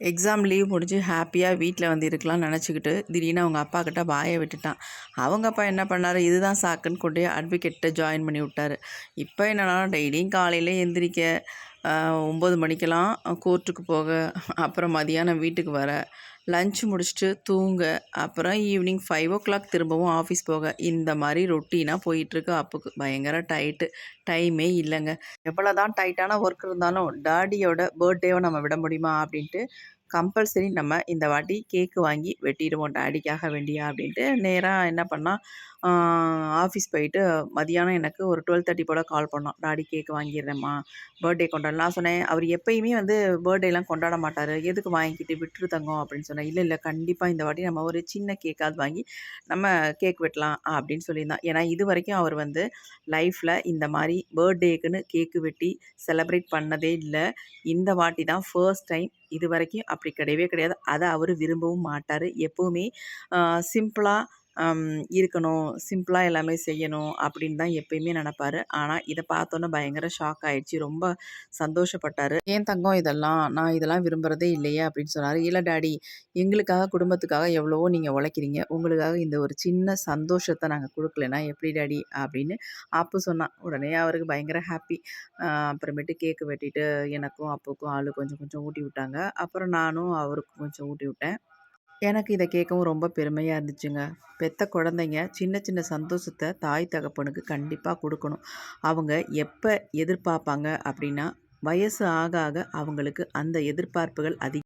Exam leave முடிஞ்சு ஹாப்பியாக வீட்டில் வந்து இருக்கலாம்னு நினச்சிக்கிட்டு திடீர்னு அவங்க அப்பா கிட்ட வாயை விட்டுட்டான். அவங்க அப்பா என்ன பண்ணார், இதுதான் சாக்குன்னு கொண்டு போய் அட்வொகேட்ட ஜாயின் பண்ணி விட்டார். இப்போ என்னன்னா டெய்லியும் காலையில் எந்திரிக்க 9 மணிக்கெல்லாம் கோர்ட்டுக்கு போக, அப்புறம் மதியானம் வீட்டுக்கு வர, லஞ்ச் முடிச்சுட்டு தூங்க, அப்புறம் ஈவினிங் 5 o'clock திரும்பவும் ஆஃபீஸ் போக, இந்த மாதிரி ரொட்டீனாக போயிட்டுருக்கு. அப்புக்கு பயங்கர டைட்டு, டைமே இல்லைங்க. எவ்வளோ தான் டைட்டான ஒர்க் இருந்தாலும் டாடியோட பர்த்டேவை நம்ம விட முடியுமா அப்படின்ட்டு கம்பல்சரி நம்ம இந்த வாட்டி கேக்கு வாங்கி வெட்டிடுவோம் டாடிக்காக வேண்டியா அப்படின்ட்டு நேராக என்ன பண்ணால் ஆஃபீஸ் போயிட்டு மதியானம் எனக்கு ஒரு 12:30 போல் கால் பண்ணோம். டாடி கேக்கு வாங்கிடுறேம்மா, பர்த்டே கொண்டாடலாம். நான் சொன்னேன், அவர் எப்பயுமே வந்து பர்த்டேலாம் கொண்டாட மாட்டார், எதுக்கு வாங்கிக்கிட்டு விட்டுரு தங்கம் அப்படின்னு சொன்னேன். இல்லை இல்லை, கண்டிப்பாக இந்த வாட்டி நம்ம ஒரு சின்ன கேக்காவது வாங்கி நம்ம கேக் வெட்டலாம் அப்படின்னு சொல்லியிருந்தான். ஏன்னா இது வரைக்கும் அவர் வந்து லைஃப்பில் இந்த மாதிரி பர்த்டேக்குன்னு கேக்கு வெட்டி செலப்ரேட் பண்ணதே இல்லை. இந்த வாட்டி தான் ஃபர்ஸ்ட் டைம். இது வரைக்கும் அப்படி கிடையவே கிடையாது. அதை அவர் விரும்பவும் மாட்டார். எப்போவுமே சிம்பிளாக இருக்கணும், சிம்பிளாக எல்லாமே செய்யணும் அப்படின்னு தான் எப்பயுமே நினப்பாரு. ஆனால் இதை பார்த்தோன்னே பயங்கர ஷாக் ஆயிடுச்சு. ரொம்ப சந்தோஷப்பட்டார். ஏன் தங்கம் இதெல்லாம், நான் இதெல்லாம் விரும்புகிறதே இல்லையே அப்படின்னு சொன்னார். இல்லை டாடி, எங்களுக்காக குடும்பத்துக்காக எவ்வளவோ நீங்கள் உழைக்கிறீங்க, உங்களுக்காக இந்த ஒரு சின்ன சந்தோஷத்தை நாங்கள் கொடுக்கலனா எப்படி டாடி அப்படின்னு அப்பு சொன்னான். உடனே அவருக்கு பயங்கர ஹாப்பி. அப்புறமேட்டு கேக்கு வெட்டிட்டு எனக்கும் அப்புக்கும் ஆளு கொஞ்சம் கொஞ்சம் ஊட்டி விட்டாங்க. அப்புறம் நானும் அவருக்கும் கொஞ்சம் ஊட்டி விட்டேன். எனக்கு இதை கேட்கவும் ரொம்ப பெருமையாக இருந்துச்சுங்க. பெத்த குழந்தைங்க சின்ன சின்ன சந்தோஷத்தை தாய் தகப்பனுக்கு கண்டிப்பாக கொடுக்கணும். அவங்க எப்போ எதிர்பார்ப்பாங்க அப்படின்னா, வயசு ஆக ஆக அவங்களுக்கு அந்த எதிர்பார்ப்புகள்